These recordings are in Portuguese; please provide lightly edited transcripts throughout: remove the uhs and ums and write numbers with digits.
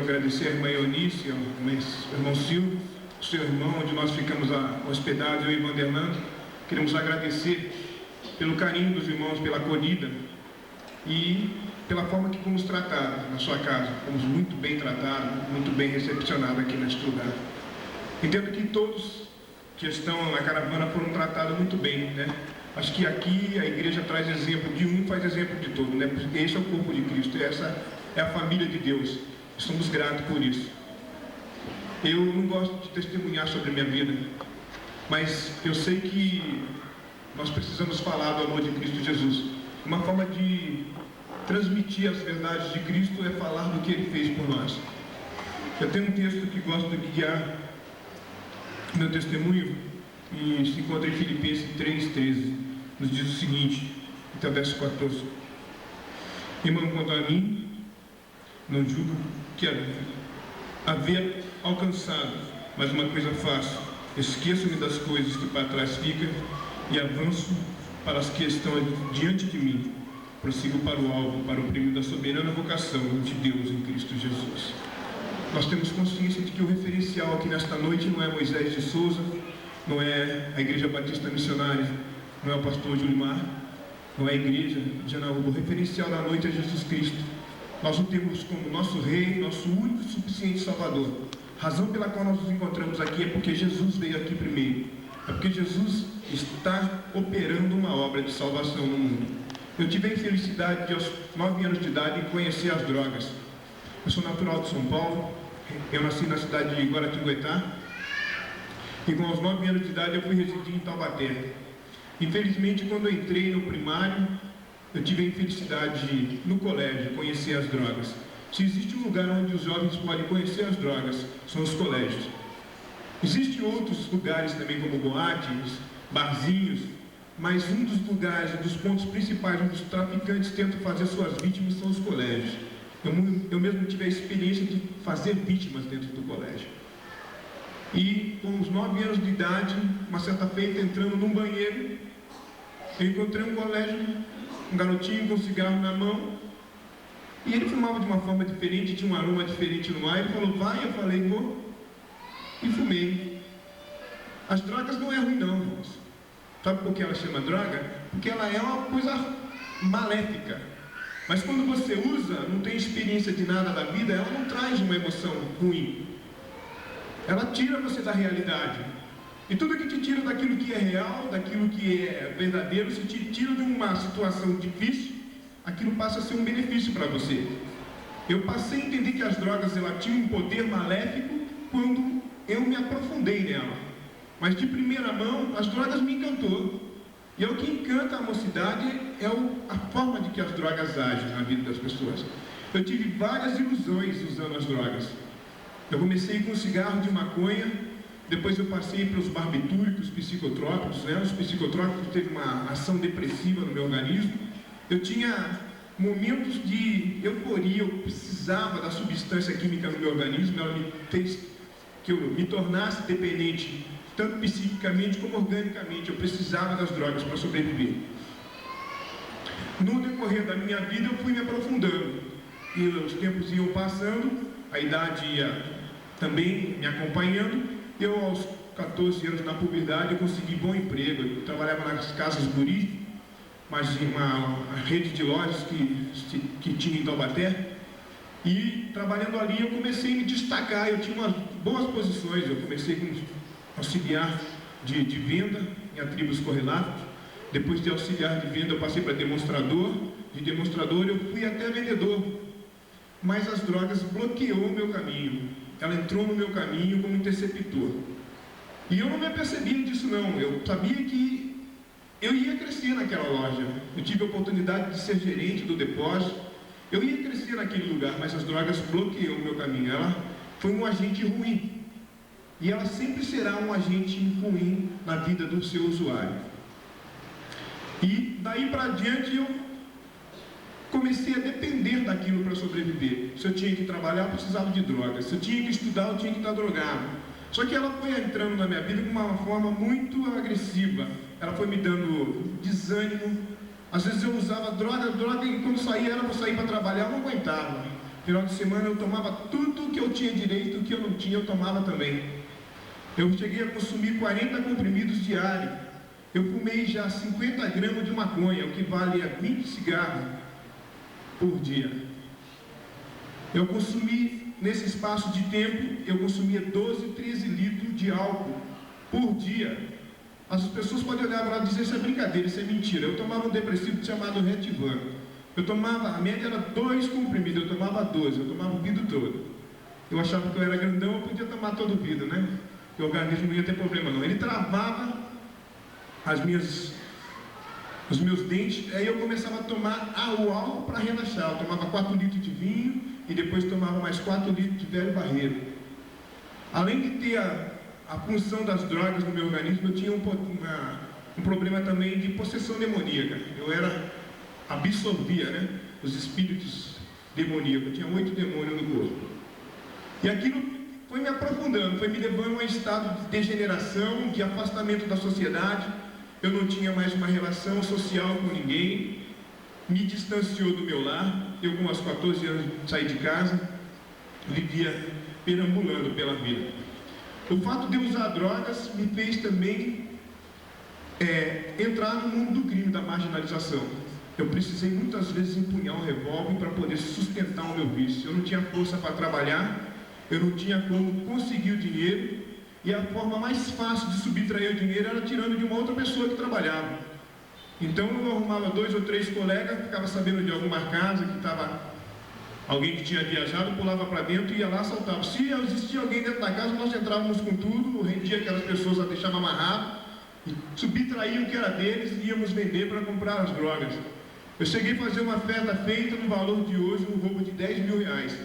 agradecer a irmã Eunice, ao irmão Silvio, o seu irmão, onde nós ficamos hospedados, eu e o irmão Derlando. Queremos agradecer pelo carinho dos irmãos, pela acolhida e pela forma que fomos tratados na sua casa. Fomos muito bem tratados, muito bem recepcionados aqui neste lugar. Entendo que todos que estão na caravana foram tratados muito bem, né? Acho que aqui a igreja traz exemplo de um, faz exemplo de todo, né? Porque esse é o corpo de Cristo, essa é a família de Deus. Somos gratos por isso. Eu não gosto de testemunhar sobre a minha vida, mas eu sei que nós precisamos falar do amor de Cristo Jesus. Uma forma de transmitir as verdades de Cristo é falar do que Ele fez por nós. Eu tenho um texto que gosto de guiar meu testemunho, e se encontra em Filipenses 3,13, nos diz o seguinte, até o verso 14. Irmão, quanto a mim, não julgo que haver alcançado, mas uma coisa faço: esqueço-me das coisas que para trás ficam e avanço para as que estão diante de mim. Prossigo para o alvo, para o prêmio da soberana vocação de Deus em Cristo Jesus. Nós temos consciência de que o referencial aqui nesta noite não é Moisés de Souza, não é a Igreja Batista Missionária, não é o pastor Julimar, não é a Igreja de Anaúba. O referencial da noite é Jesus Cristo. Nós o temos como nosso Rei, nosso único e suficiente Salvador. A razão pela qual nós nos encontramos aqui é porque Jesus veio aqui primeiro. É porque Jesus está operando uma obra de salvação no mundo. Eu tive a infelicidade de, aos 9 anos de idade, conhecer as drogas. Eu sou natural de São Paulo, eu nasci na cidade de Guaratinguetá, e com os 9 anos de idade eu fui residir em Taubaté. Infelizmente, quando eu entrei no primário, eu tive a infelicidade de, no colégio, conhecer as drogas. Se existe um lugar onde os jovens podem conhecer as drogas, são os colégios. Existem outros lugares também, como boates, barzinhos, mas um dos lugares, um dos pontos principais onde os traficantes tentam fazer suas vítimas são os colégios. Eu mesmo tive a experiência de fazer vítimas dentro do colégio. E com os 9 anos de idade, uma certa feita, entrando num banheiro, eu encontrei um colégio, um garotinho com um cigarro na mão, e ele fumava de uma forma diferente, tinha um aroma diferente no ar. Ele falou: vai, eu falei: vou, e fumei. As drogas não é ruim não, irmãos. Sabe por que ela chama droga? Porque ela é uma coisa maléfica. Mas quando você usa, não tem experiência de nada da vida, ela não traz uma emoção ruim. Ela tira você da realidade. E tudo que te tira daquilo que é real, daquilo que é verdadeiro, se te tira de uma situação difícil, aquilo passa a ser um benefício para você. Eu passei a entender que as drogas tinham um poder maléfico quando eu me aprofundei nela. Mas de primeira mão, as drogas me encantou. E o que encanta a mocidade é a forma de que as drogas agem na vida das pessoas. Eu tive várias ilusões usando as drogas. Eu comecei com cigarro de maconha, depois eu passei para os barbitúricos, psicotrópicos, né? Os psicotrópicos teve uma ação depressiva no meu organismo. Eu tinha momentos de euforia, eu precisava da substância química no meu organismo, ela me fez que eu me tornasse dependente, tanto psiquicamente como organicamente. Eu precisava das drogas para sobreviver. No decorrer da minha vida eu fui me aprofundando, e os tempos iam passando, a idade ia também me acompanhando. Eu, aos 14 anos, na puberdade, eu consegui bom emprego. Eu trabalhava nas Casas Guri, mas em uma rede de lojas que tinha em Taubaté. E trabalhando ali eu comecei a me destacar. Eu tinha umas boas posições. Eu comecei como auxiliar de venda em Atribos Correlatos. Depois de auxiliar de venda eu passei para demonstrador. De demonstrador eu fui até vendedor. Mas as drogas bloqueou o meu caminho. Ela entrou no meu caminho como interceptor. E eu não me apercebia disso não. Eu sabia que eu ia crescer naquela loja. Eu tive a oportunidade de ser gerente do depósito. Eu ia crescer naquele lugar, mas as drogas bloqueou o meu caminho. Ela foi um agente ruim. E ela sempre será um agente ruim na vida do seu usuário. E daí para diante eu comecei a depender daquilo para sobreviver. Se eu tinha que trabalhar, eu precisava de drogas. Se eu tinha que estudar, eu tinha que estar drogado. Só que ela foi entrando na minha vida de uma forma muito agressiva. Ela foi me dando desânimo. Às vezes eu usava droga, e quando saía era para sair para trabalhar, eu não aguentava. Final de semana eu tomava tudo que eu tinha direito, o que eu não tinha eu tomava também. Eu cheguei a consumir 40 comprimidos diários. Eu fumei já 50 gramas de maconha, o que vale a 20 cigarros por dia. Eu consumi, nesse espaço de tempo, eu consumia 12, 13 litros de álcool por dia. As pessoas podem olhar para lá e dizer: isso é brincadeira, isso é mentira. Eu tomava um depressivo chamado Retivan. Eu tomava, a média era 2 comprimidos, eu tomava 12, eu tomava o vidro todo. Eu achava que eu era grandão, eu podia tomar todo o vidro, né? Porque o organismo não ia ter problema não. Ele travava os meus dentes, aí eu começava a tomar o álcool para relaxar. Eu tomava 4 litros de vinho e depois tomava mais 4 litros de velho barreiro. Além de ter a função das drogas no meu organismo, eu tinha um problema também de possessão demoníaca. Eu absorvia, né, os espíritos demoníacos. Eu tinha 8 demônios no corpo. E aquilo foi me aprofundando, foi me levando a um estado de degeneração, de afastamento da sociedade. Eu não tinha mais uma relação social com ninguém, me distanciou do meu lar. Eu, com aos 14 anos, saí de casa, vivia perambulando pela vida. O fato de eu usar drogas me fez também entrar no mundo do crime, da marginalização. Eu precisei muitas vezes empunhar um revólver para poder sustentar o meu vício. Eu não tinha força para trabalhar, eu não tinha como conseguir o dinheiro, e a forma mais fácil de subtrair o dinheiro era tirando de uma outra pessoa que trabalhava. Então eu arrumava 2 ou 3 colegas, ficava sabendo de alguma casa que estava alguém que tinha viajado, pulava para dentro e ia lá assaltava. Se existia alguém dentro da casa, nós entrávamos com tudo, rendia aquelas pessoas, a deixava amarrado, e subtraía o que era deles e íamos vender para comprar as drogas. Eu cheguei a fazer uma oferta feita no valor de hoje, um roubo de 10 mil reais.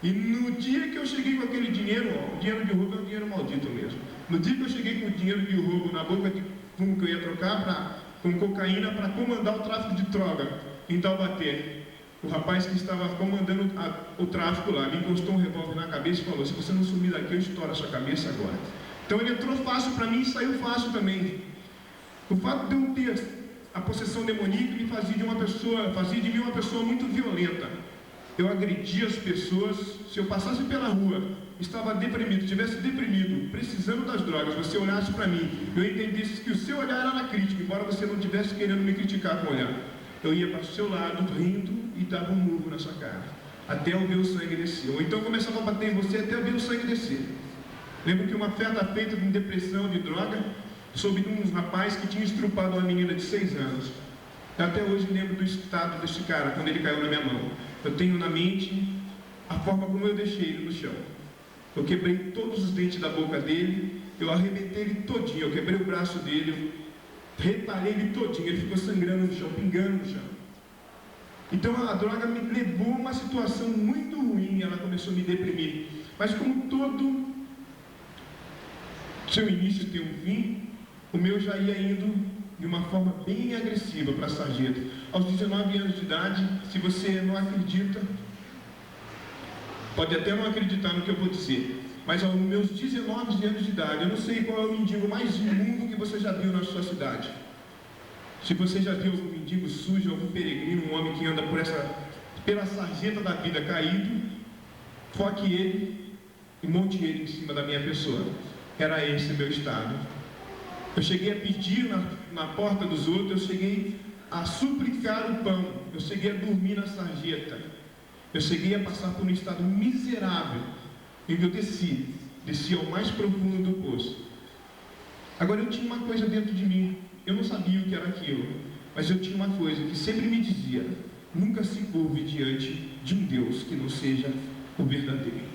E no dia que eu cheguei com aquele dinheiro, o dinheiro de roubo é um dinheiro maldito mesmo. No dia que eu cheguei com o dinheiro de roubo na boca de fumo que eu ia trocar com cocaína para comandar o tráfico de droga em Taubaté, o rapaz que estava comandando o tráfico lá me encostou um revólver na cabeça e falou: se você não sumir daqui, eu estouro a sua cabeça agora. Então ele entrou fácil para mim e saiu fácil também. O fato de eu ter a possessão demoníaca me fazia de mim uma pessoa muito violenta. Eu agredia as pessoas. Se eu passasse pela rua, estava deprimido, estivesse deprimido, precisando das drogas, você olhasse para mim, eu entendesse que o seu olhar era na crítica, embora você não estivesse querendo me criticar com o olhar, eu ia para o seu lado, rindo, e dava um murro na sua cara, até eu ver o sangue descer. Ou então começava a bater em você até eu ver o sangue descer. Lembro que uma oferta feita de depressão, de droga, soube de um rapaz que tinha estrupado uma menina de 6 anos. Eu até hoje lembro do estado desse cara, quando ele caiu na minha mão. Eu tenho na mente a forma como eu deixei ele no chão. Eu quebrei todos os dentes da boca dele, eu arrebentei ele todinho, eu quebrei o braço dele, eu retalhei ele todinho, ele ficou sangrando no chão, pingando no chão. Então a droga me levou a uma situação muito ruim, ela começou a me deprimir. Mas como todo seu início tem um fim, o meu já ia indo de uma forma bem agressiva para a sarjeta. Aos 19 anos de idade, se você não acredita, pode até não acreditar no que eu vou dizer, mas aos meus 19 anos de idade, eu não sei qual é o mendigo mais imundo que você já viu na sua cidade. Se você já viu algum mendigo sujo, algum peregrino, um homem que anda pela sarjeta da vida caído, foque ele e monte ele em cima da minha pessoa. Era esse o meu estado. Eu cheguei a pedir na porta dos outros, eu cheguei a suplicar o pão, eu cheguei a dormir na sarjeta, eu cheguei a passar por um estado miserável, em que eu desci ao mais profundo do poço. Agora eu tinha uma coisa dentro de mim, eu não sabia o que era aquilo, mas eu tinha uma coisa que sempre me dizia: nunca se curve diante de um Deus que não seja o verdadeiro.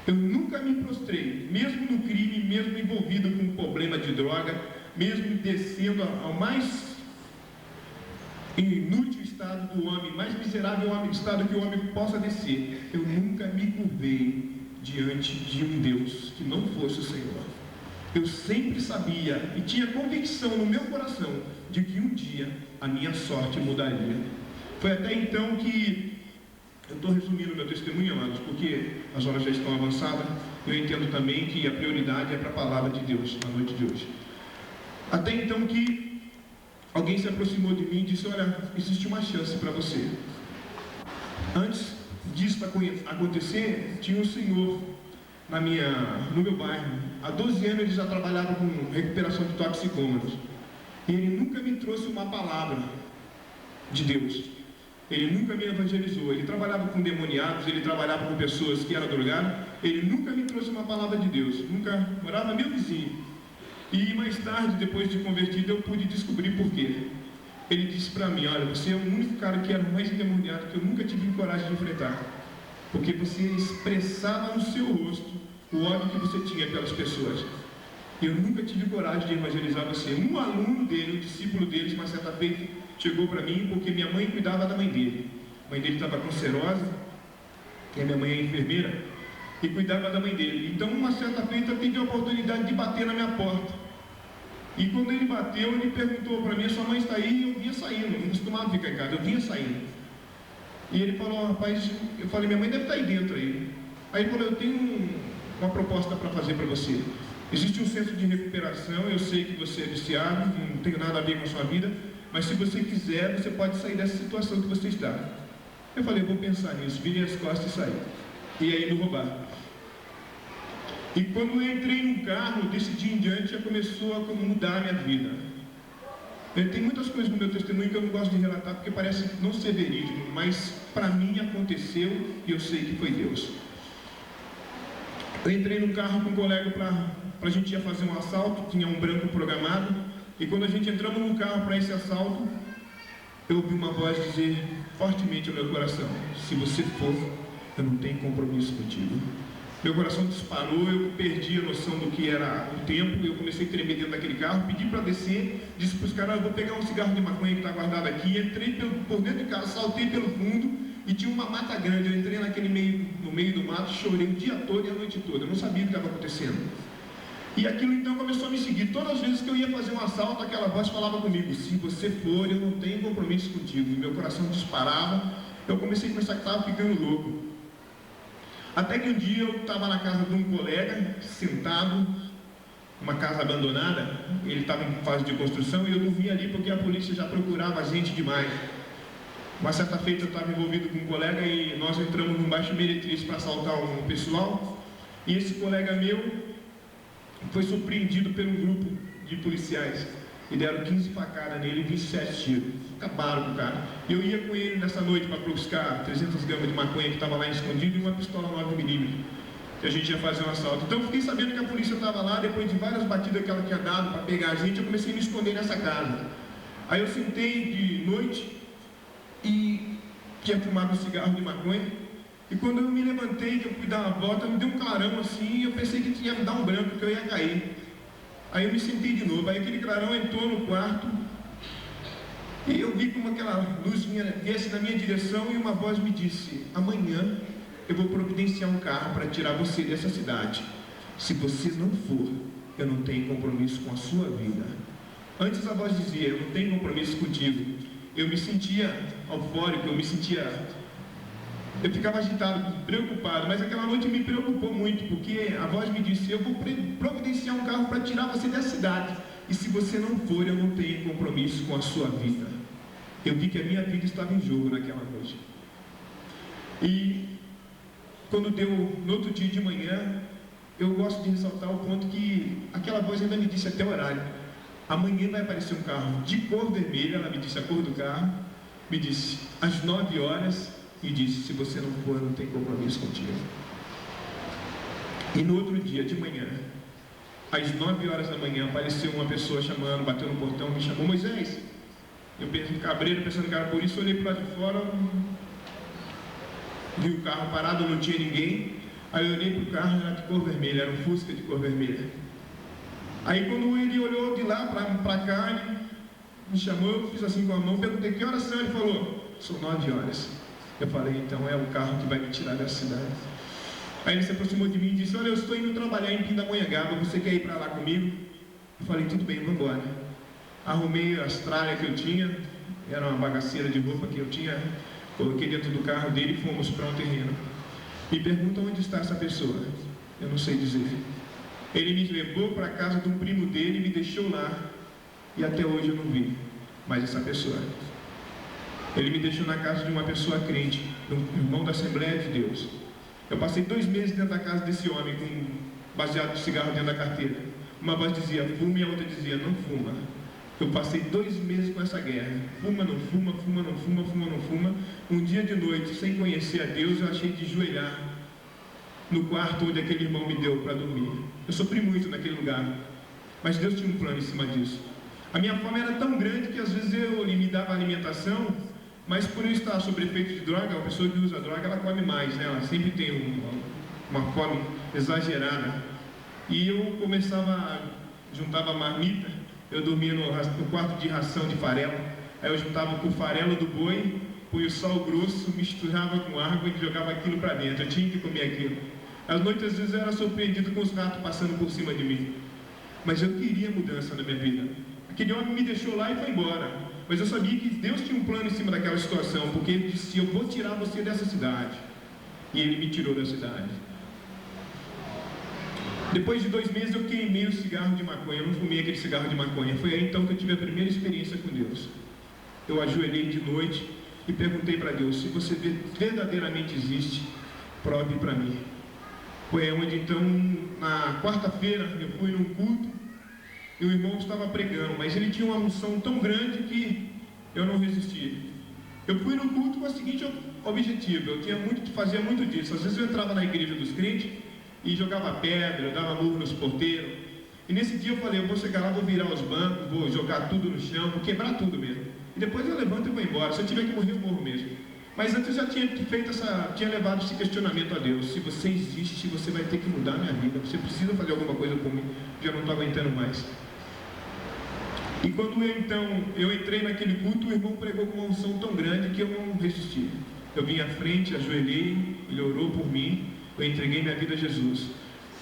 Eu nunca me prostrei, mesmo no crime, mesmo envolvido com um problema de droga, mesmo descendo ao mais inútil estado do homem, mais miserável estado que o homem possa descer. Eu nunca me curvei diante de um Deus que não fosse o Senhor. Eu sempre sabia e tinha convicção no meu coração de que um dia a minha sorte mudaria. Foi até então que eu estou resumindo meu testemunho, amados, porque as horas já estão avançadas. Eu entendo também que a prioridade é para a palavra de Deus na noite de hoje. Até então que alguém se aproximou de mim e disse: olha, existe uma chance para você. Antes disso acontecer, tinha um senhor no meu bairro. Há 12 anos ele já trabalhava com recuperação de toxicômanos. E ele nunca me trouxe uma palavra de Deus. Ele nunca me evangelizou. Ele trabalhava com demoniados, ele trabalhava com pessoas que eram drogadas. Ele nunca me trouxe uma palavra de Deus. Nunca morava meu vizinho. E mais tarde, depois de convertido, eu pude descobrir por quê. Ele disse para mim: olha, você é o único cara que era mais endemoniado que eu nunca tive coragem de enfrentar. Porque você expressava no seu rosto o ódio que você tinha pelas pessoas. Eu nunca tive coragem de evangelizar você. Um aluno dele, um discípulo dele, uma certa vez chegou para mim, porque minha mãe cuidava da mãe dele. A mãe dele estava cancerosa, e a minha mãe é enfermeira, e cuidava da mãe dele. Então, uma certa feita, eu tive a oportunidade de bater na minha porta. E quando ele bateu, ele perguntou para mim: sua mãe está aí? E eu vinha saindo, não costumava ficar em casa, eu vinha saindo. E ele falou: rapaz, eu falei, minha mãe deve estar aí dentro aí. Aí ele falou: eu tenho uma proposta para fazer para você. Existe um centro de recuperação, eu sei que você é viciado, não tem nada a ver com a sua vida, mas se você quiser, você pode sair dessa situação que você está. Eu falei: eu vou pensar nisso, virei as costas e saí. E aí não roubaram. E quando eu entrei no carro, desse dia em diante, já começou a mudar a minha vida. Tem muitas coisas no meu testemunho que eu não gosto de relatar, porque parece não ser verídico, mas para mim aconteceu e eu sei que foi Deus. Eu entrei num carro com um colega para a gente ia fazer um assalto, tinha um branco programado, e quando a gente entramos no carro para esse assalto, eu ouvi uma voz dizer fortemente ao meu coração: se você for, eu não tenho compromisso contigo. Meu coração disparou, eu perdi a noção do que era o tempo, eu comecei a tremer dentro daquele carro, pedi para descer, disse para os caras: eu vou pegar um cigarro de maconha que está guardado aqui. Entrei por dentro do carro, saltei pelo fundo, e tinha uma mata grande. Eu entrei no meio do mato, chorei o dia todo e a noite toda, eu não sabia o que estava acontecendo. E aquilo então começou a me seguir. Todas as vezes que eu ia fazer um assalto, aquela voz falava comigo: se você for, eu não tenho compromisso contigo. E meu coração disparava, eu comecei a pensar que estava ficando louco. Até que um dia eu estava na casa de um colega, sentado, uma casa abandonada, ele estava em fase de construção, e eu não vim ali porque a polícia já procurava a gente demais. Uma certa feita eu estava envolvido com um colega e nós entramos num baixo meretriz para assaltar um pessoal, e esse colega meu foi surpreendido por um grupo de policiais, e deram 15 facadas nele e 27 tiros. Acabaram com o cara. Eu ia com ele nessa noite para buscar 300 gramas de maconha que estava lá escondido e uma pistola 9mm, que a gente ia fazer um assalto. Então eu fiquei sabendo que a polícia estava lá. Depois de várias batidas que ela tinha dado para pegar a gente, eu comecei a me esconder nessa casa. Aí eu sentei de noite e tinha fumado um cigarro de maconha, e quando eu me levantei, que eu fui dar uma volta, me deu um clarão assim, e eu pensei que ia me dar um branco, que eu ia cair. Aí eu me sentei de novo. Aí aquele clarão entrou no quarto, e eu vi como aquela luz viesse na minha direção, e uma voz me disse: amanhã eu vou providenciar um carro para tirar você dessa cidade. Se você não for, eu não tenho compromisso com a sua vida. Antes a voz dizia: eu não tenho compromisso contigo. Eu me sentia eufórico, eu ficava agitado, preocupado, mas aquela noite me preocupou muito, porque a voz me disse: eu vou providenciar um carro para tirar você dessa cidade, e se você não for, eu não tenho compromisso com a sua vida. Eu vi que a minha vida estava em jogo naquela noite. E quando deu no outro dia de manhã, eu gosto de ressaltar o ponto que aquela voz ainda me disse até o horário: amanhã vai aparecer um carro de cor vermelha. Ela me disse a cor do carro, me disse às 9 horas, e disse: se você não for, eu não tenho compromisso contigo. E no outro dia de manhã, às 9 horas da manhã, apareceu uma pessoa chamando, bateu no portão, me chamou: Moisés. Eu pensei, cabreiro, pensando que era por isso, olhei para lá de fora, vi o carro parado, não tinha ninguém. Aí eu olhei para o carro, era de cor vermelha, era um Fusca de cor vermelha. Aí quando ele olhou de lá para cá, ele me chamou, eu fiz assim com a mão, perguntei: que horas são? Ele falou: são 9 horas. Eu falei: então é o carro que vai me tirar dessa cidade. Aí ele se aproximou de mim e disse: olha, eu estou indo trabalhar em Pindamonhangaba, você quer ir para lá comigo? Eu falei: tudo bem, vamos embora. Arrumei as tralhas que eu tinha, era uma bagaceira de roupa que eu tinha, coloquei dentro do carro dele e fomos para um terreno. Me pergunta onde está essa pessoa. Eu não sei dizer. Ele me levou para a casa de um primo dele, me deixou lá, e até hoje eu não vi mais essa pessoa. Ele me deixou na casa de uma pessoa crente, um irmão da Assembleia de Deus. Eu passei 2 meses dentro da casa desse homem, com baseado de cigarro dentro da carteira. Uma voz dizia, fuma, e a outra dizia, não fuma. Eu passei 2 meses com essa guerra. Fuma, não fuma, fuma, não fuma, fuma, não fuma. Um dia de noite, sem conhecer a Deus, eu achei de joelhar no quarto onde aquele irmão me deu para dormir. Eu sofri muito naquele lugar, mas Deus tinha um plano em cima disso. A minha fome era tão grande que às vezes ele me dava alimentação, mas por eu estar sob efeito de droga, uma pessoa que usa droga, ela come mais, né? Ela sempre tem uma fome exagerada. E eu juntava a marmita, eu dormia no quarto de ração de farelo, aí eu juntava com o farelo do boi, punha o sal grosso, misturava com água e jogava aquilo para dentro. Eu tinha que comer aquilo. Às noites, às vezes, eu era surpreendido com os ratos passando por cima de mim. Mas eu queria mudança na minha vida. Aquele homem me deixou lá e foi embora. Mas eu sabia que Deus tinha um plano em cima daquela situação, porque Ele disse, eu vou tirar você dessa cidade. E Ele me tirou da cidade. Depois de 2 meses eu queimei o cigarro de maconha, eu não fumei aquele cigarro de maconha. Foi aí então que eu tive a primeira experiência com Deus. Eu ajoelhei de noite e perguntei para Deus, se você verdadeiramente existe, prove para mim. Foi onde então, na quarta-feira, eu fui num culto e o irmão estava pregando, mas ele tinha uma unção tão grande que eu não resisti. Eu fui no culto com o seguinte objetivo, fazia muito disso. Às vezes eu entrava na igreja dos crentes e jogava pedra, eu dava murro nos porteiros. E nesse dia eu falei, eu vou chegar lá, vou virar os bancos, vou jogar tudo no chão, vou quebrar tudo mesmo. E depois eu levanto e vou embora. Se eu tiver que morrer, eu morro mesmo. Mas antes eu já tinha levado esse questionamento a Deus. Se você existe, você vai ter que mudar a minha vida. Você precisa fazer alguma coisa por mim. Já não estou aguentando mais. E quando eu entrei naquele culto, o irmão pregou com uma unção tão grande que eu não resisti. Eu vim à frente, ajoelhei, ele orou por mim, eu entreguei minha vida a Jesus.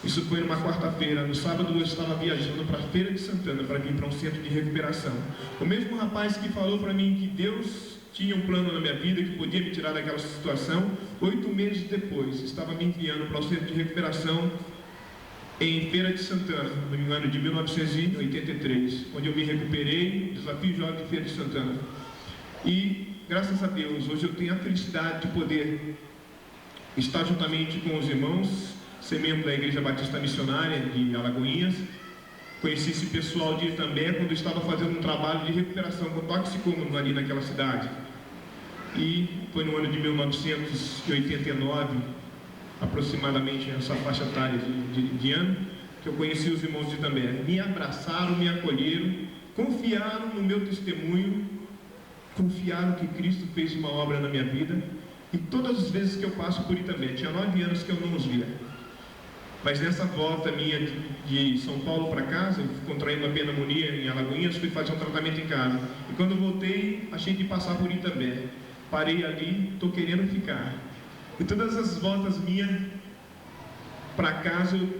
Isso foi numa quarta-feira. No sábado eu estava viajando para a Feira de Santana para vir para um centro de recuperação. O mesmo rapaz que falou para mim que Deus tinha um plano na minha vida, que podia me tirar daquela situação, 8 meses depois estava me enviando para o centro de recuperação em Feira de Santana, no ano de 1983, onde eu me recuperei, Desafio Jovem de Feira de Santana. E graças a Deus, hoje eu tenho a felicidade de poder estar juntamente com os irmãos, ser membro da Igreja Batista Missionária de Alagoinhas. Conheci esse pessoal de Itambé quando eu estava fazendo um trabalho de recuperação com toxicômano ali naquela cidade. E foi no ano de 1989, aproximadamente nessa faixa etária de ano, que eu conheci os irmãos de Itambé. Me abraçaram, me acolheram, confiaram no meu testemunho, confiaram que Cristo fez uma obra na minha vida. E todas as vezes que eu passo por Itambé, tinha 9 anos que eu não os via. Mas nessa volta minha de São Paulo para casa, contraindo a pneumonia em Alagoinhas, fui fazer um tratamento em casa. E quando eu voltei, achei de passar por Itambé. Parei ali, estou querendo ficar. E todas as voltas minhas para casa, eu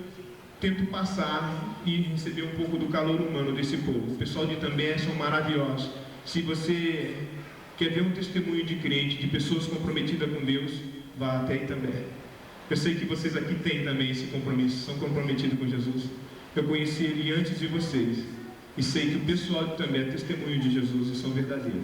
tento passar e receber um pouco do calor humano desse povo. O pessoal de Itambé são maravilhosos. Se você quer ver um testemunho de crente, de pessoas comprometidas com Deus, vá até Itambé. Eu sei que vocês aqui têm também esse compromisso, são comprometidos com Jesus. Eu conheci ele antes de vocês e sei que o pessoal de Itambé é testemunho de Jesus e são verdadeiros.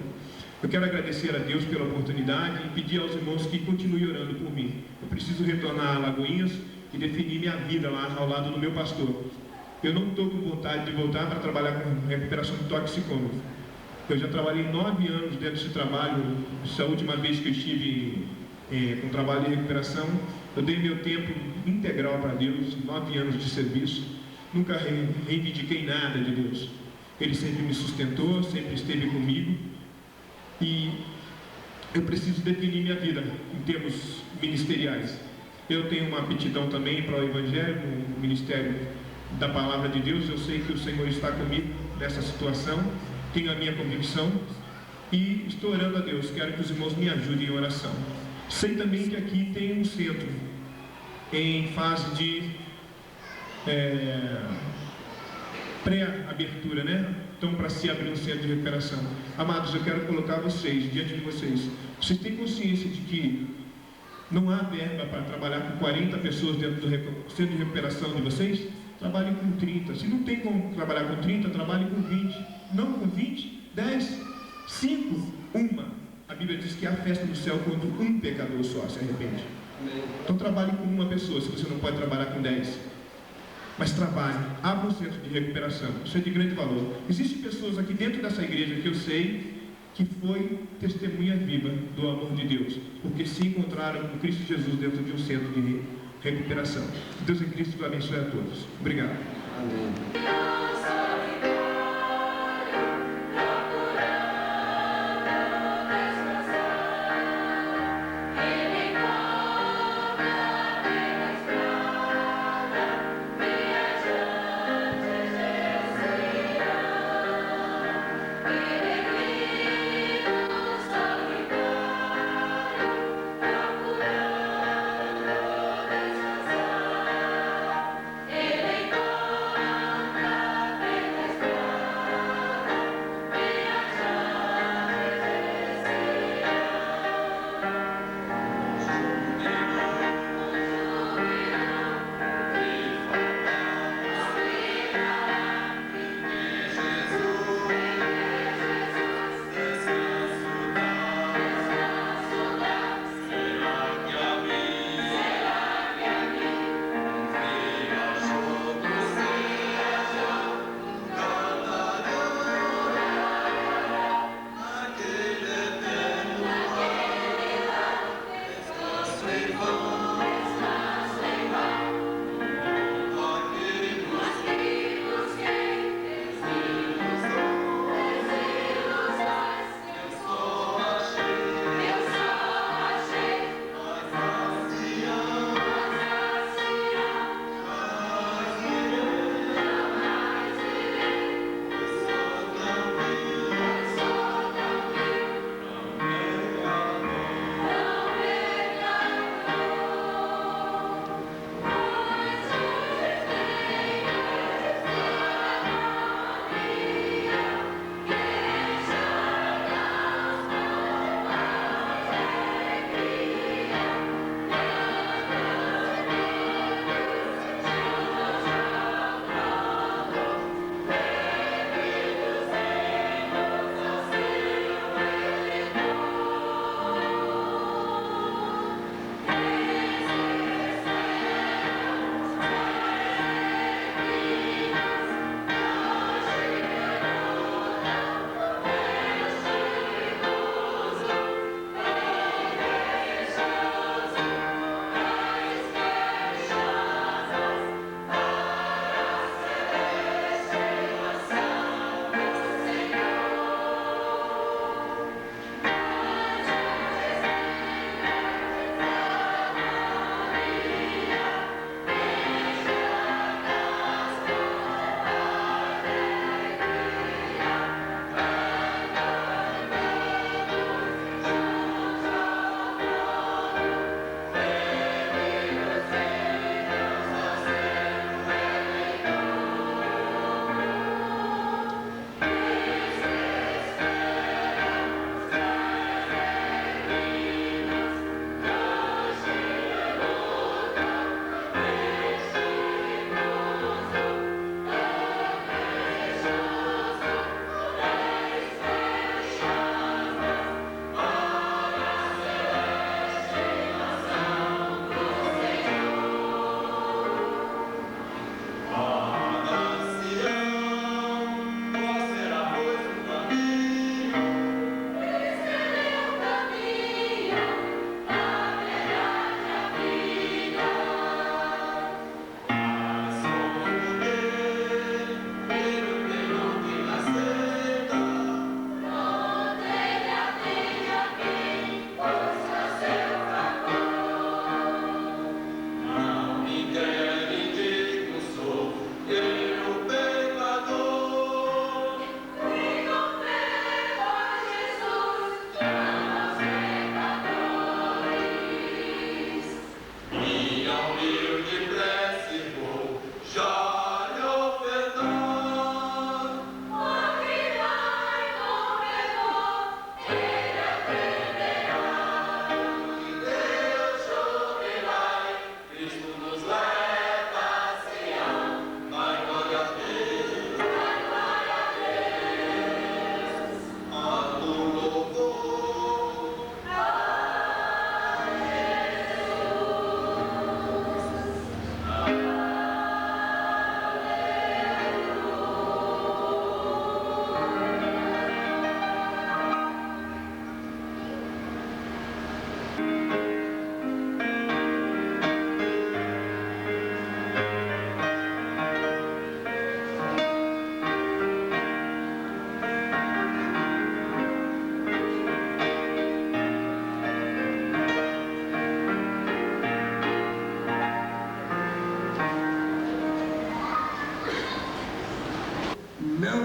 Eu quero agradecer a Deus pela oportunidade e pedir aos irmãos que continuem orando por mim. Eu preciso retornar a Alagoinhas e definir minha vida lá ao lado do meu pastor. Eu não estou com vontade de voltar para trabalhar com recuperação de toxicômano. Eu já trabalhei 9 anos dentro desse trabalho. Essa última vez que eu estive com trabalho de recuperação, eu dei meu tempo integral para Deus, 9 anos de serviço. Nunca reivindiquei nada de Deus. Ele sempre me sustentou, sempre esteve comigo. E eu preciso definir minha vida em termos ministeriais. Eu tenho uma aptidão também para o Evangelho, no ministério da Palavra de Deus. Eu sei que o Senhor está comigo nessa situação, tenho a minha convicção e estou orando a Deus. Quero que os irmãos me ajudem em oração. Sei também que aqui tem um centro em fase de pré-abertura, né? Então, para se abrir um centro de recuperação. Amados, eu quero colocar vocês, diante de vocês. Vocês têm consciência de que não há verba para trabalhar com 40 pessoas dentro do centro de recuperação de vocês? Trabalhem com 30. Se não tem como trabalhar com 30, trabalhem com 20. Não com 20, 10, 5, 1. A Bíblia Bíblia diz que há festa no céu quando um pecador só se arrepende. Então trabalhe com uma pessoa, se você não pode trabalhar com 10. Mas trabalhe, abra um centro de recuperação. Isso é de grande valor. Existem pessoas aqui dentro dessa igreja que eu sei que foi testemunha viva do amor de Deus, porque se encontraram com Cristo Jesus dentro de um centro de recuperação. Deus em Cristo abençoe a todos. Obrigado. Amém.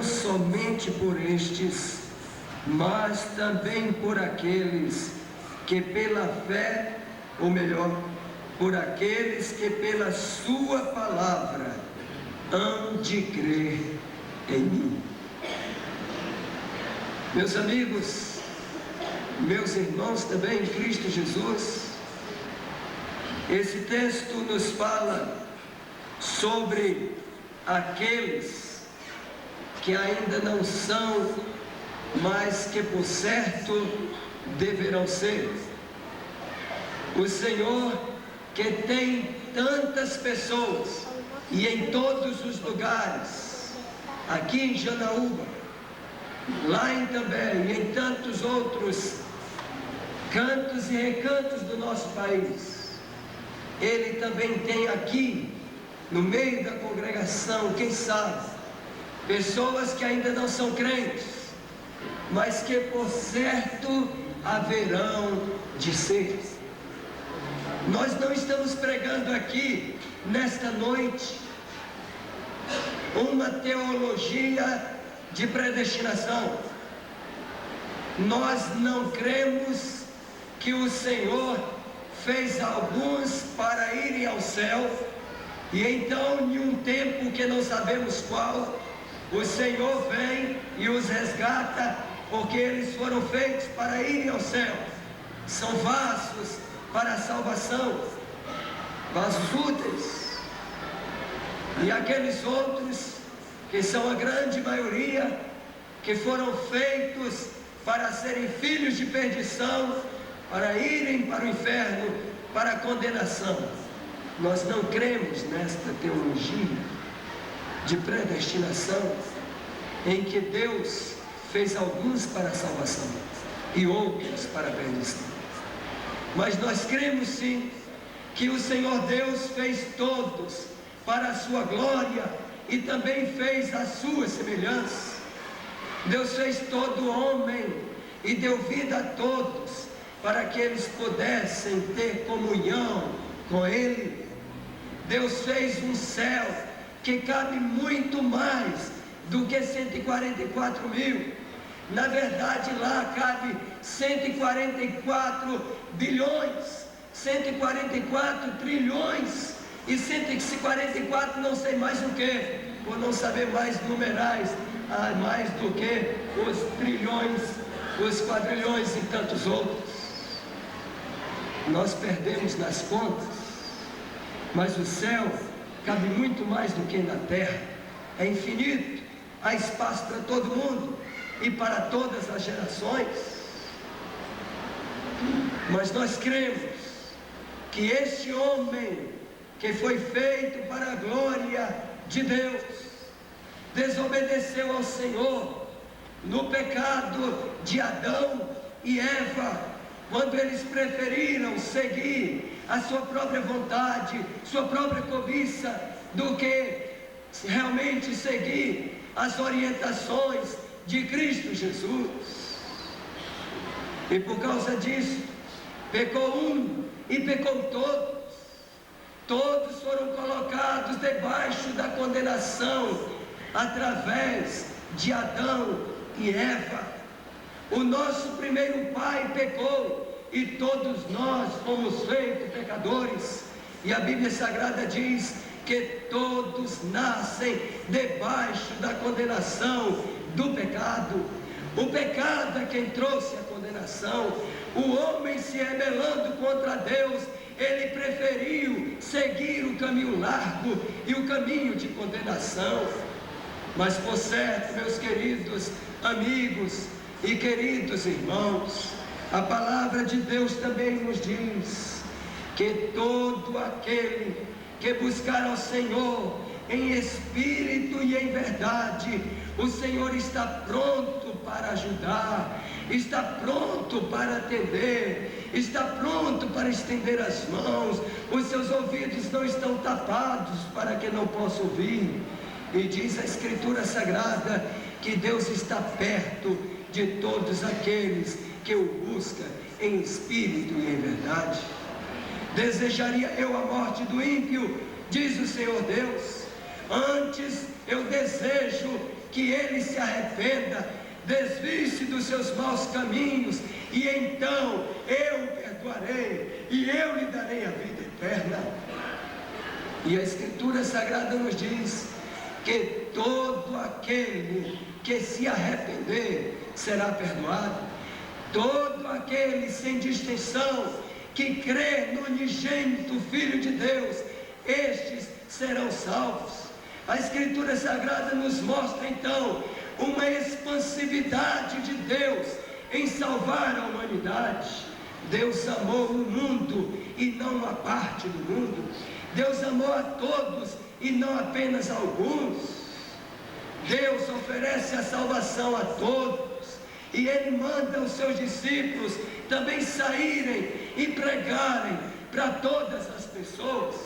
não somente por estes, mas também por aqueles que pela fé, ou melhor, por aqueles que pela sua palavra hão de crer em mim. Meus amigos, meus irmãos também em Cristo Jesus, esse texto nos fala sobre aqueles que ainda não são, mas que por certo deverão ser. O Senhor, que tem tantas pessoas e em todos os lugares, aqui em Janaúba, lá em També e em tantos outros cantos e recantos do nosso país, Ele também tem aqui, no meio da congregação, quem sabe, pessoas que ainda não são crentes, mas que por certo haverão de ser. Nós não estamos pregando aqui, nesta noite, uma teologia de predestinação. Nós não cremos que o Senhor fez alguns para irem ao céu, e então, em um tempo que não sabemos qual, o Senhor vem e os resgata, porque eles foram feitos para irem ao céu. São vasos para a salvação, vasos úteis. E aqueles outros, que são a grande maioria, que foram feitos para serem filhos de perdição, para irem para o inferno, para a condenação. Nós não cremos nesta teologia de predestinação, em que Deus fez alguns para a salvação e outros para a perdição. Mas nós cremos sim que o Senhor Deus fez todos para a sua glória e também fez a sua semelhança. Deus fez todo homem e deu vida a todos para que eles pudessem ter comunhão com Ele. Deus fez um céu que cabe muito mais do que 144 mil. Na verdade, lá cabe 144 bilhões, 144 trilhões e 144 não sei mais o que, por não saber mais numerais, mais do que os trilhões, os quadrilhões e tantos outros. Nós perdemos nas contas, mas o céu cabe muito mais do que na terra, é infinito, há espaço para todo mundo e para todas as gerações. Mas nós cremos que este homem que foi feito para a glória de Deus desobedeceu ao Senhor no pecado de Adão e Eva, quando eles preferiram seguir a sua própria vontade, sua própria cobiça, do que realmente seguir as orientações de Cristo Jesus. E por causa disso, pecou um e pecou todos. Todos foram colocados debaixo da condenação através de Adão e Eva. O nosso primeiro pai pecou e todos nós fomos feitos pecadores. E a Bíblia Sagrada diz que todos nascem debaixo da condenação do pecado. O pecado é quem trouxe a condenação. O homem se rebelando contra Deus, ele preferiu seguir o caminho largo e o caminho de condenação. Mas por certo, meus queridos amigos e queridos irmãos, a palavra de Deus também nos diz que todo aquele que buscar ao Senhor em espírito e em verdade, o Senhor está pronto para ajudar, está pronto para atender, está pronto para estender as mãos. Os seus ouvidos não estão tapados para que não possa ouvir. E diz a Escritura Sagrada que Deus está perto de todos aqueles que o buscam em espírito e em verdade. Desejaria eu a morte do ímpio, diz o Senhor Deus, antes eu desejo que ele se arrependa, desvie-se dos seus maus caminhos, e então eu o perdoarei e eu lhe darei a vida eterna. E a Escritura Sagrada nos diz que todo aquele que se arrepender será perdoado. Todo aquele, sem distinção, que crê no unigênito Filho de Deus, estes serão salvos. A Escritura Sagrada nos mostra então uma expansividade de Deus em salvar a humanidade. Deus amou o mundo e não uma parte do mundo. Deus amou a todos e não apenas a alguns. Deus oferece a salvação a todos, e Ele manda os seus discípulos também saírem e pregarem para todas as pessoas.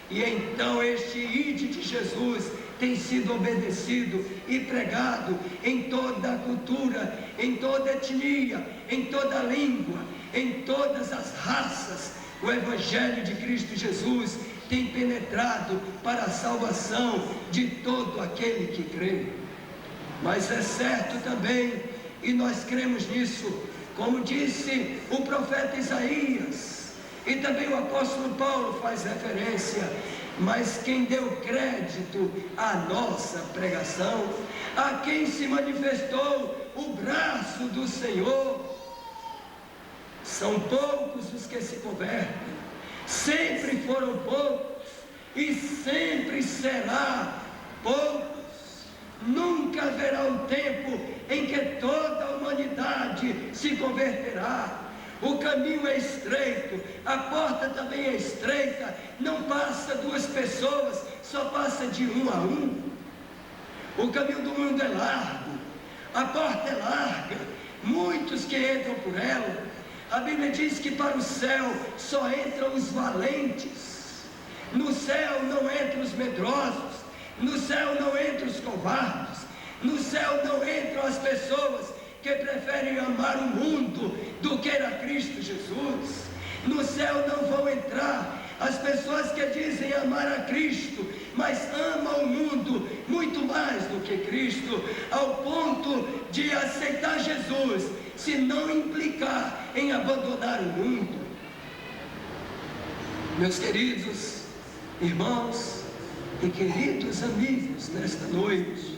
E então este ide de Jesus tem sido obedecido e pregado em toda a cultura, em toda a etnia, em toda a língua, em todas as raças. O Evangelho de Cristo Jesus tem penetrado para a salvação de todo aquele que crê. Mas é certo também, e nós cremos nisso, como disse o profeta Isaías, e também o apóstolo Paulo faz referência, mas quem deu crédito à nossa pregação, a quem se manifestou o braço do Senhor, são poucos os que se convertem, sempre foram poucos e sempre será poucos. Nunca haverá um tempo em que toda a humanidade se converterá. O caminho é estreito, a porta também é estreita, não passa duas pessoas, só passa de um a um. O caminho do mundo é largo, a porta é larga, muitos que entram por ela. A Bíblia diz que para o céu só entram os valentes. No céu não entram os medrosos, no céu não entram os covardes, no céu não entram as pessoas que preferem amar o mundo do que a Cristo Jesus. No céu não vão entrar as pessoas que dizem amar a Cristo, mas amam o mundo muito mais do que Cristo, ao ponto de aceitar Jesus, se não implicar em abandonar o mundo. Meus queridos irmãos e queridos amigos, nesta noite,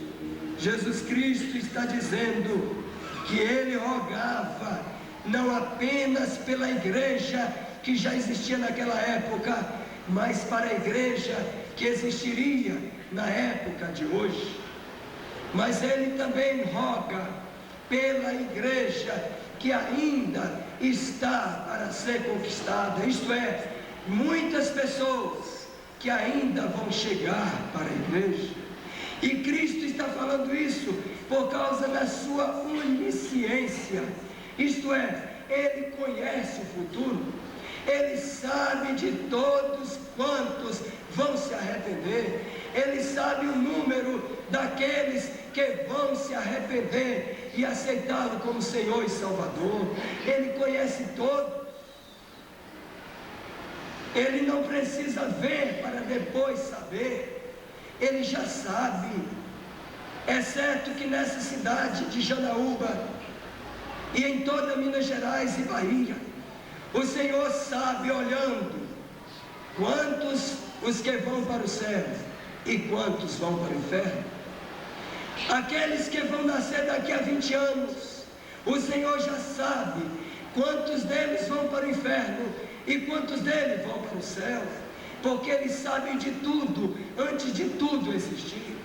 Jesus Cristo está dizendo que Ele rogava não apenas pela igreja que já existia naquela época, mas para a igreja que existiria na época de hoje. Mas Ele também roga pela igreja que ainda está para ser conquistada, isto é, muitas pessoas que ainda vão chegar para a igreja. E Cristo está falando isso por causa da sua onisciência, isto é, Ele conhece o futuro, Ele sabe de todos quantos vão se arrepender, Ele sabe o número daqueles que vão se arrepender e aceitá-lo como Senhor e Salvador. Ele conhece todos. Ele não precisa ver para depois saber. Ele já sabe. É certo que nessa cidade de Janaúba e em toda Minas Gerais e Bahia, o Senhor sabe, olhando, quantos os que vão para o céu e quantos vão para o inferno. Aqueles que vão nascer daqui a 20 anos, o Senhor já sabe quantos deles vão para o inferno e quantos deles vão para o céu, porque Ele sabe de tudo, antes de tudo existir.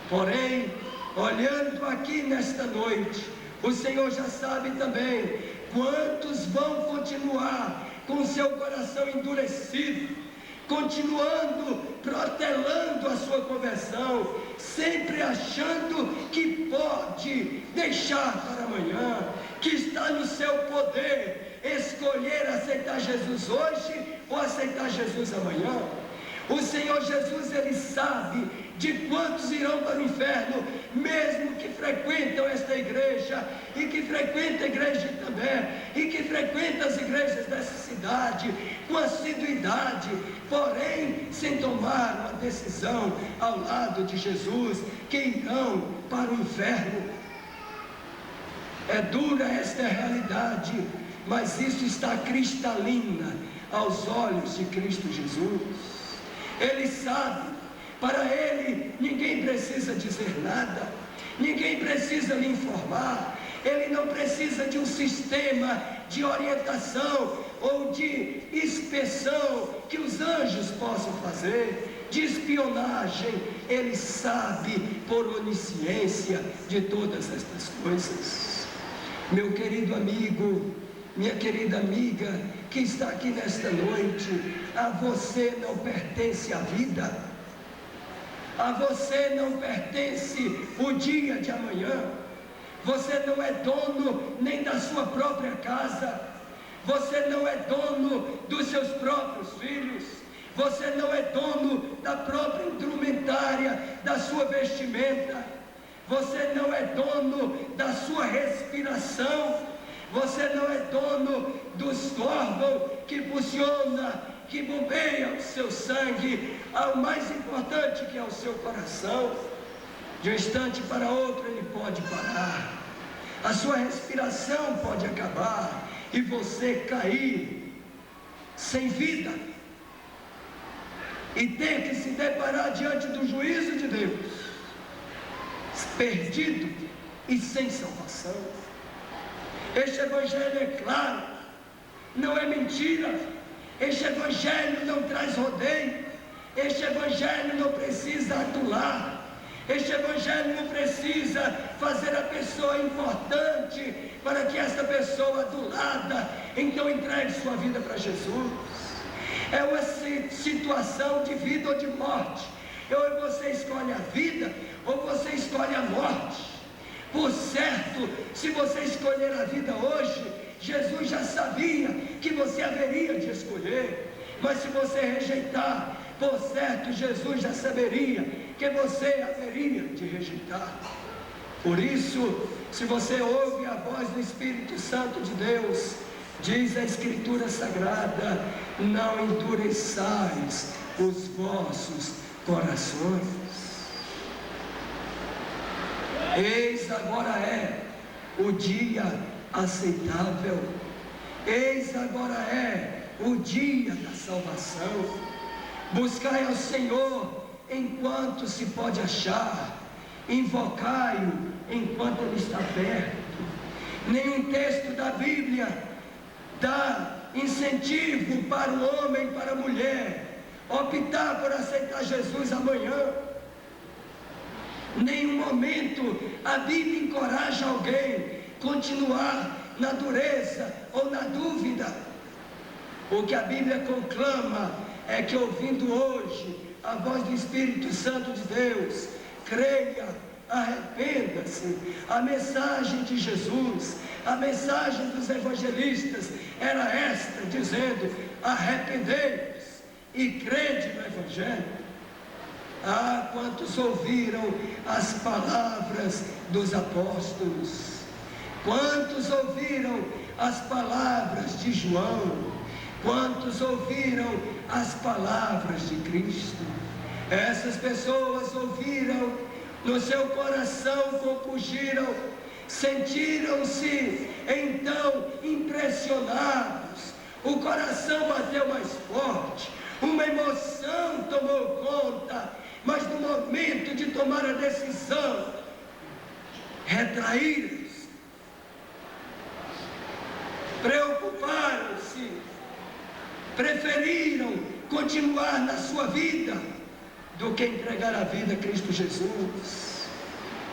Porém, olhando aqui nesta noite, o Senhor já sabe também quantos vão continuar com seu coração endurecido, continuando, protelando a sua conversão, sempre achando que pode deixar para amanhã, que está no seu poder escolher aceitar Jesus hoje ou aceitar Jesus amanhã. O Senhor Jesus, Ele sabe de quantos irão para o inferno, mesmo que frequentam esta igreja, e que frequentam a igreja de Itambé, e que frequentam as igrejas dessa cidade, com assiduidade, porém, sem tomar uma decisão ao lado de Jesus, que irão para o inferno. É dura esta realidade, mas isso está cristalina aos olhos de Cristo Jesus. Ele sabe, para Ele ninguém precisa dizer nada, ninguém precisa lhe informar, Ele não precisa de um sistema de orientação ou de inspeção que os anjos possam fazer, de espionagem. Ele sabe por onisciência de todas estas coisas. Meu querido amigo, minha querida amiga que está aqui nesta noite, a você não pertence a vida, a você não pertence o dia de amanhã, você não é dono nem da sua própria casa, você não é dono dos seus próprios filhos, você não é dono da própria indumentária, da sua vestimenta, você não é dono da sua respiração, você não é dono dos órgãos que funciona, que bombeia o seu sangue ao mais importante, que é o seu coração. De um instante para outro ele pode parar, a sua respiração pode acabar e você cair sem vida e ter que se deparar diante do juízo de Deus, perdido e sem salvação. Este evangelho é claro, não é mentira, este evangelho não traz rodeio, este evangelho não precisa adular, este evangelho não precisa fazer a pessoa importante para que esta pessoa adulada então entregue sua vida para Jesus. É uma situação de vida ou de morte, ou você escolhe a vida ou você escolhe a morte. Por certo, se você escolher a vida hoje, Jesus já sabia que você haveria de escolher, mas se você rejeitar, por certo, Jesus já saberia que você haveria de rejeitar. Por isso, se você ouve a voz do Espírito Santo de Deus, diz a Escritura Sagrada, não endureçais os vossos corações. Eis agora é o dia aceitável, eis agora é o dia da salvação. Buscai ao Senhor enquanto se pode achar, invocai-o enquanto ele está perto. Nenhum texto da Bíblia dá incentivo para o homem e para a mulher optar por aceitar Jesus amanhã. Nenhum momento a Bíblia encoraja alguém a continuar na dureza ou na dúvida. O que a Bíblia conclama é que, ouvindo hoje a voz do Espírito Santo de Deus, creia, arrependa-se. A mensagem de Jesus, a mensagem dos evangelistas era esta, dizendo: arrependei-vos e crede no Evangelho. Ah, quantos ouviram as palavras dos apóstolos, quantos ouviram as palavras de João, quantos ouviram as palavras de Cristo. Essas pessoas ouviram, no seu coração compungiram, sentiram-se então impressionados, o coração bateu mais forte, uma emoção tomou conta, mas no momento de tomar a decisão, retraíram-se, preocuparam-se, preferiram continuar na sua vida do que entregar a vida a Cristo Jesus.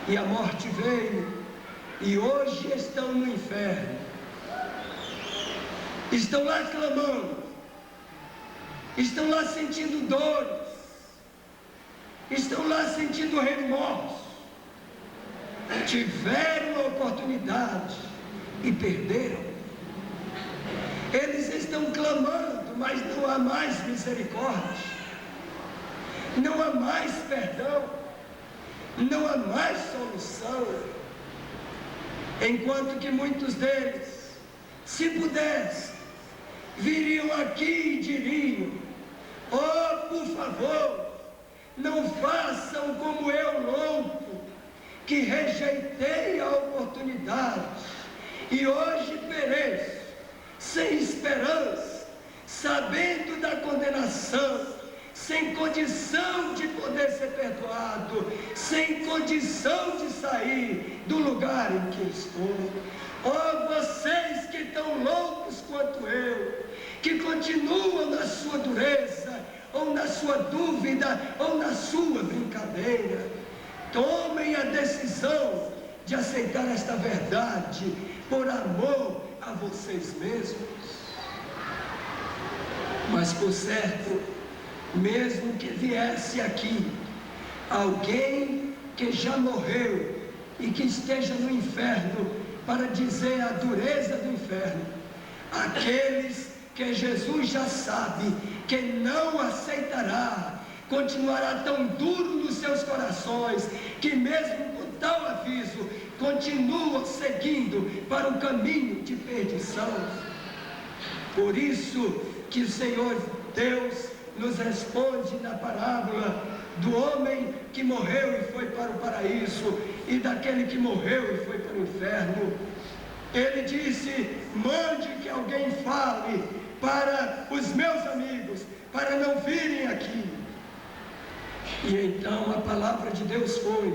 E a morte veio, e hoje estão no inferno, estão lá clamando, estão lá sentindo dores, estão lá sentindo remorso, tiveram a oportunidade e perderam. Eles estão clamando, mas não há mais misericórdia, não há mais perdão, não há mais solução. Enquanto que muitos deles, se pudessem, viriam aqui e diriam: oh, por favor, não façam como eu, louco, que rejeitei a oportunidade e hoje pereço sem esperança, sabendo da condenação, sem condição de poder ser perdoado, sem condição de sair do lugar em que estou. Oh, vocês que estão loucos quanto eu, que continuam na sua dureza, ou na sua dúvida, ou na sua brincadeira, tomem a decisão de aceitar esta verdade por amor a vocês mesmos. Mas por certo, mesmo que viesse aqui alguém que já morreu e que esteja no inferno para dizer a dureza do inferno, aqueles que Jesus já sabe que não aceitará, continuará tão duro nos seus corações, que mesmo com tal aviso, continuam seguindo para o caminho de perdição. Por isso que o Senhor Deus nos responde na parábola do homem que morreu e foi para o paraíso, e daquele que morreu e foi para o inferno. Ele disse: mande que alguém fale para os meus amigos, para não virem aqui. E então a palavra de Deus foi: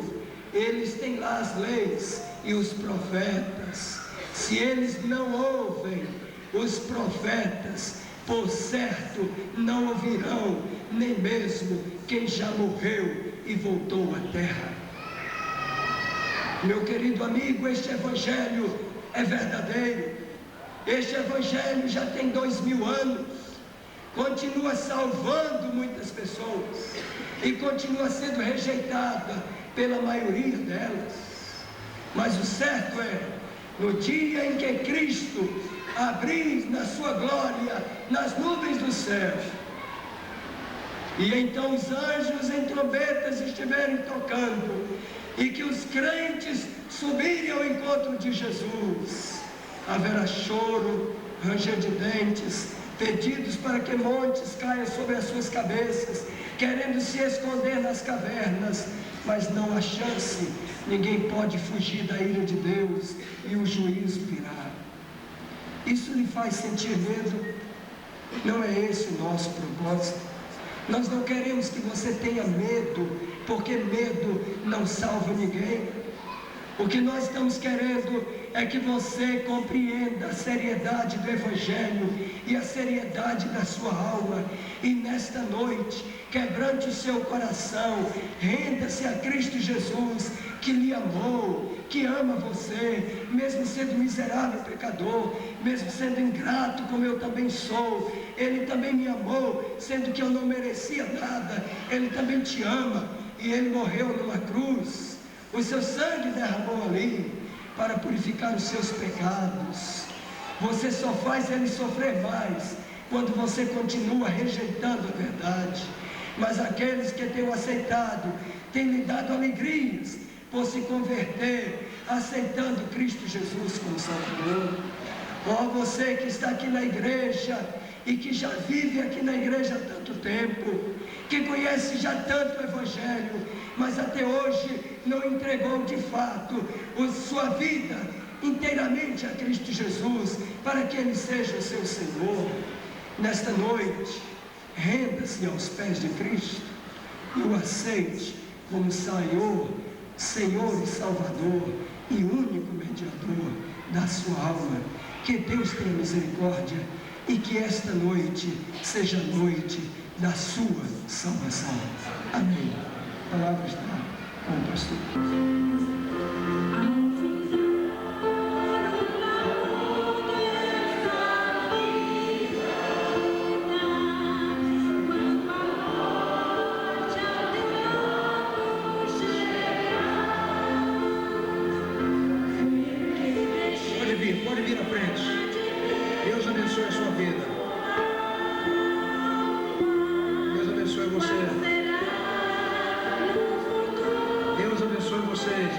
eles têm lá as leis e os profetas. Se eles não ouvem os profetas, por certo não ouvirão nem mesmo quem já morreu e voltou à terra. Meu querido amigo, este evangelho é verdadeiro. Este evangelho já tem 2000 anos, continua salvando muitas pessoas e continua sendo rejeitada pela maioria delas. Mas o certo é, no dia em que Cristo abrir na sua glória nas nuvens do céu, e então os anjos em trombetas estiverem tocando, e que os crentes subirem ao encontro de Jesus, haverá choro, ranger de dentes, pedidos para que montes caiam sobre as suas cabeças, querendo se esconder nas cavernas, mas não há chance. Ninguém pode fugir da ira de Deus, e o juízo virá. Isso lhe faz sentir medo? Não é esse o nosso propósito. Nós não queremos que você tenha medo, porque medo não salva ninguém. O que nós estamos querendo é que você compreenda a seriedade do Evangelho e a seriedade da sua alma, e nesta noite, quebrante o seu coração, renda-se a Cristo Jesus, que lhe amou, que ama você, mesmo sendo miserável pecador, mesmo sendo ingrato como eu também sou. Ele também me amou, sendo que eu não merecia nada. Ele também te ama, e Ele morreu numa cruz. O seu sangue derramou ali para purificar os seus pecados. Você só faz Ele sofrer mais quando você continua rejeitando a verdade. Mas aqueles que têm o aceitado, têm lhe dado alegrias por se converter, aceitando Cristo Jesus como Salvador. Ó, você que está aqui na igreja e que já vive aqui na igreja há tanto tempo, que conhece já tanto o Evangelho, mas até hoje não entregou de fato sua vida inteiramente a Cristo Jesus, para que Ele seja o seu Senhor. Nesta noite, renda-se aos pés de Cristo e o aceite como Senhor e Salvador e único mediador da sua alma. Que Deus tenha misericórdia e que esta noite seja a noite da sua salvação. Amém. A palavra está com o pastor. Pode vir à frente. Deus abençoe a sua vida. Deus abençoe você. Deus abençoe vocês.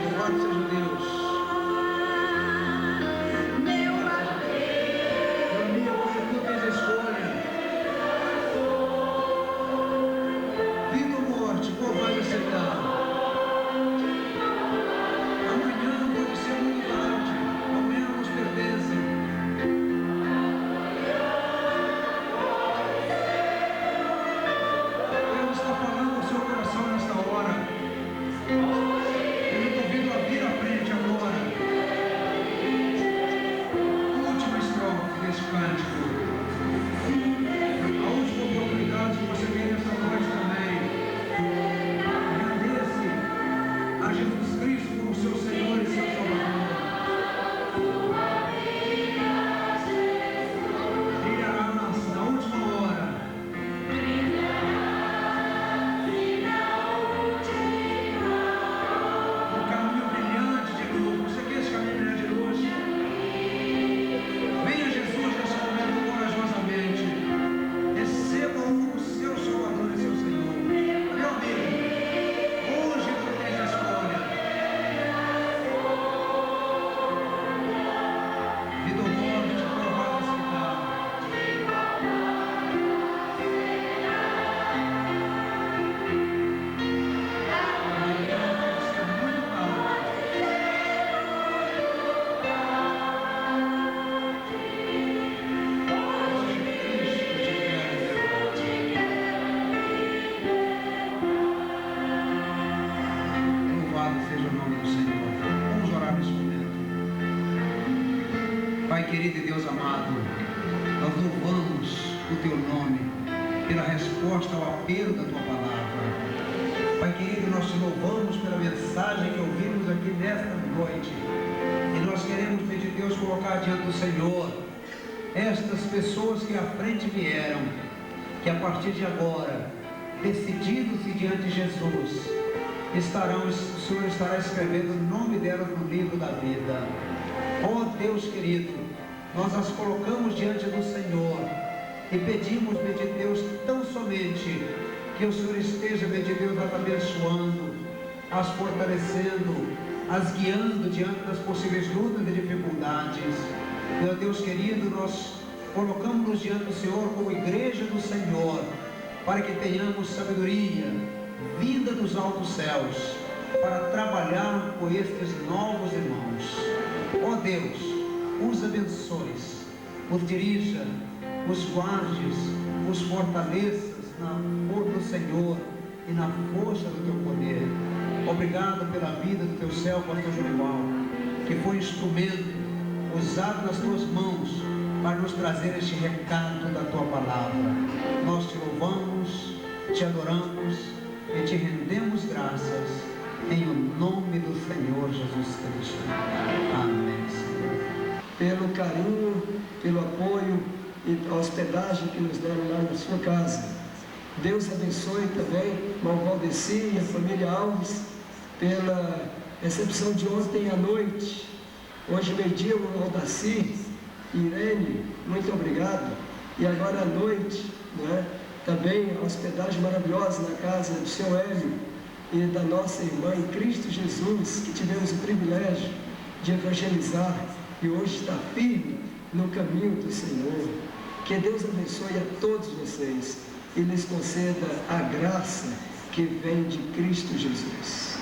o Teu nome, pela resposta ao apelo da Tua palavra. Pai querido, nós Te louvamos pela mensagem que ouvimos aqui nesta noite. E nós queremos pedir, Deus, colocar diante do Senhor estas pessoas que à frente vieram, que a partir de agora, decididos e diante de Jesus, o Senhor estará escrevendo o nome delas no livro da vida. Ó Deus querido, nós as colocamos diante do Senhor e pedimos, bendito Deus, tão somente que o Senhor esteja, bendito Deus, as abençoando, as fortalecendo, as guiando diante das possíveis lutas e dificuldades. Meu Deus querido, nós colocamos-nos diante do Senhor como igreja do Senhor, para que tenhamos sabedoria vinda dos altos céus, para trabalhar com estes novos irmãos. Ó Deus, os abençoes, os dirija, os guardes, os fortaleças na força do Senhor e na força do Teu poder. Obrigado pela vida do Teu servo, pastor Jorival, que foi instrumento usado nas Tuas mãos para nos trazer este recado da Tua palavra. Nós Te louvamos, Te adoramos e Te rendemos graças em o nome do Senhor Jesus Cristo. Amém, Senhor. Pelo carinho, pelo apoio e a hospedagem que nos deram lá na sua casa. Deus abençoe também o irmão Valdeci e a família Alves pela recepção de ontem à noite. Hoje meio-dia, o irmão Daci, Irene, muito obrigado. E agora à noite, né, também a hospedagem maravilhosa na casa do seu Hélio e da nossa irmã em Cristo Jesus, que tivemos o privilégio de evangelizar e hoje está firme no caminho do Senhor. Que Deus abençoe a todos vocês e lhes conceda a graça que vem de Cristo Jesus.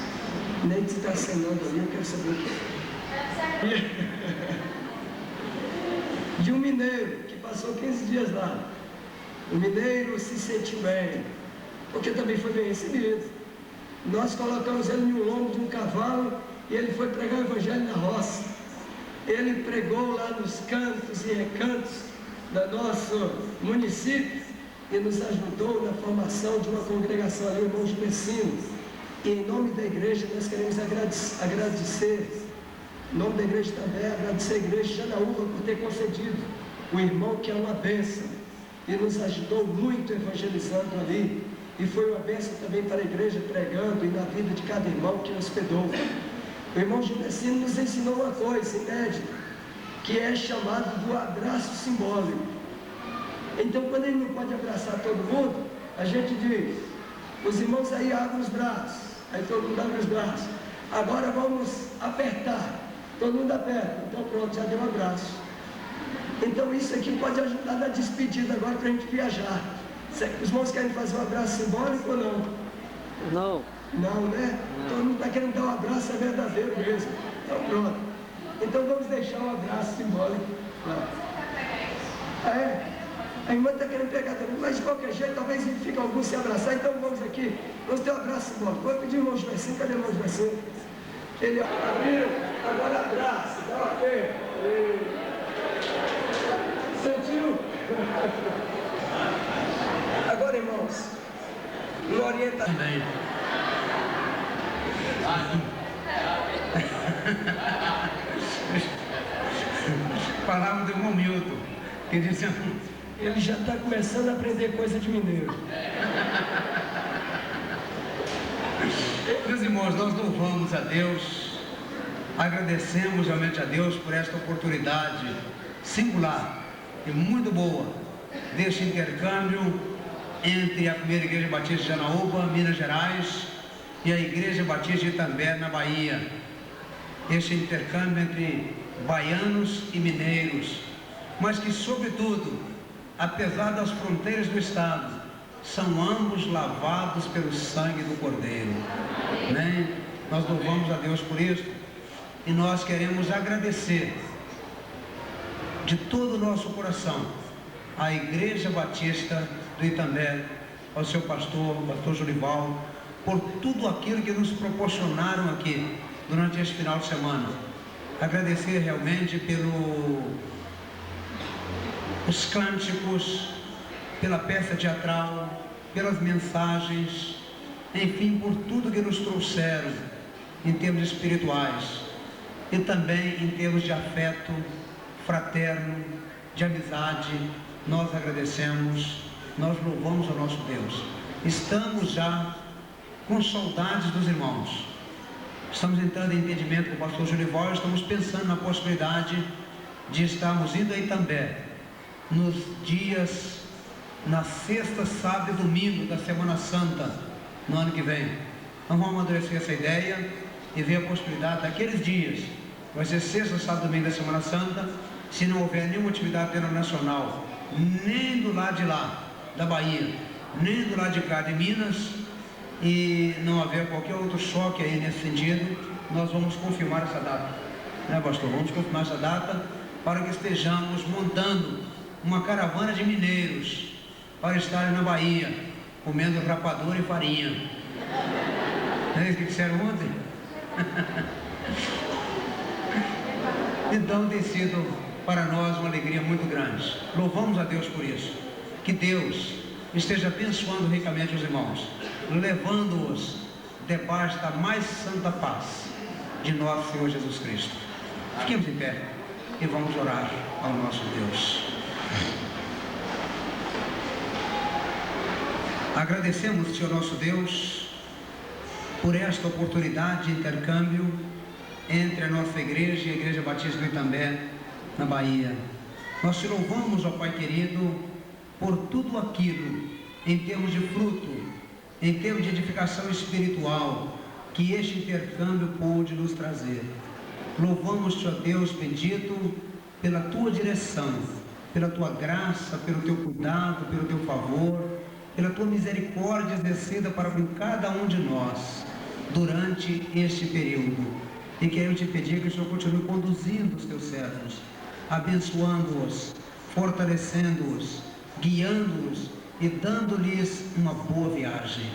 Nem se está acenando ali, eu quero saber o que é. De um mineiro que passou 15 dias lá. O mineiro se sentiu bem, porque também foi bem recebido. Nós colocamos ele no lombo de um cavalo e ele foi pregar o evangelho na roça. Ele pregou lá nos cantos e recantos do nosso município e nos ajudou na formação de uma congregação ali, irmãos de Messino. E em nome da igreja nós queremos agradecer. Em nome da igreja também, agradecer a igreja de Janaúba por ter concedido o irmão que é uma bênção e nos ajudou muito evangelizando ali. E foi uma bênção também para a igreja pregando e na vida de cada irmão que hospedou. O irmão Gilbercino nos ensinou uma coisa inédita, que é chamado do abraço simbólico. Então, quando ele não pode abraçar todo mundo, a gente diz, os irmãos aí abrem os braços, aí todo mundo abre os braços. Agora vamos apertar. Todo mundo aperta, então pronto, já deu um abraço. Então isso aqui pode ajudar na despedida agora para a gente viajar. Os irmãos querem fazer um abraço simbólico ou não? Não. Não, né? Não. Todo mundo está querendo dar um abraço verdadeiro mesmo. Então pronto. Então vamos deixar um abraço simbólico lá. Ah, é? A irmã está querendo pegar também, mas de qualquer jeito, talvez fique algum se abraçar, então vamos aqui, vamos ter um abraço simbólico. Vou pedir o irmão Joaquim, cadê o irmão Joaquim? Ele abriu, agora abraça, dá uma pena. Sentiu? Agora, irmãos, não orienta. Falava do irmão Milton, que dizia, ele já está começando a aprender coisa de mineiro. Meus irmãos, nós louvamos a Deus, agradecemos realmente a Deus por esta oportunidade singular e muito boa deste intercâmbio entre a primeira Igreja Batista de Janaúba, Minas Gerais, e a Igreja Batista de Itambé, na Bahia. Este intercâmbio entre baianos e mineiros, mas que, sobretudo, apesar das fronteiras do Estado, são ambos lavados pelo sangue do Cordeiro. Né? Nós louvamos a Deus por isso e nós queremos agradecer de todo o nosso coração à Igreja Batista do Itambé, ao seu pastor, o pastor Jorival, por tudo aquilo que nos proporcionaram aqui durante este final de semana. Agradecer realmente pelos cânticos, pela peça teatral, pelas mensagens, enfim, por tudo que nos trouxeram em termos espirituais e também em termos de afeto fraterno, de amizade. Nós agradecemos, nós louvamos ao nosso Deus. Estamos já com saudades dos irmãos. Estamos entrando em entendimento com o pastor Junival, estamos pensando na possibilidade de estarmos indo a Itambé nos dias, na sexta, sábado e domingo da Semana Santa, no ano que vem. Então vamos amadurecer essa ideia e ver a possibilidade daqueles dias. Vai ser sexta, sábado e domingo da Semana Santa, se não houver nenhuma atividade denominacional, nem do lado de lá, da Bahia, nem do lado de cá, de Minas, e não haver qualquer outro choque aí nesse sentido, nós vamos confirmar essa data, né, pastor? Vamos confirmar essa data para que estejamos montando uma caravana de mineiros para estarem na Bahia, comendo rapadura e farinha. Não é isso que disseram ontem? Então tem sido para nós uma alegria muito grande. Louvamos a Deus por isso. Que Deus esteja abençoando ricamente os irmãos, levando-os debaixo da mais santa paz de nosso Senhor Jesus Cristo. Fiquemos em pé e vamos orar ao nosso Deus. Agradecemos, Senhor nosso Deus, por esta oportunidade de intercâmbio entre a nossa igreja e a Igreja Batista do Itambé, na Bahia. Nós te louvamos, ó Pai querido, por tudo aquilo, em termos de fruto, em termos de edificação espiritual, que este intercâmbio pôde nos trazer. Louvamos-te, ó Deus bendito, pela tua direção, pela tua graça, pelo teu cuidado, pelo teu favor, pela tua misericórdia exercida para com cada um de nós durante este período. E quero te pedir que o Senhor continue conduzindo os teus servos, abençoando-os, fortalecendo-os, guiando-os e dando-lhes uma boa viagem.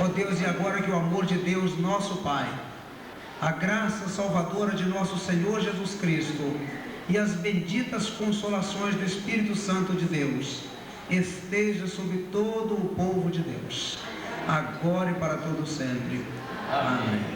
Ó Deus, e agora que o amor de Deus, nosso Pai, a graça salvadora de nosso Senhor Jesus Cristo e as benditas consolações do Espírito Santo de Deus esteja sobre todo o povo de Deus, agora e para todo sempre. Amém.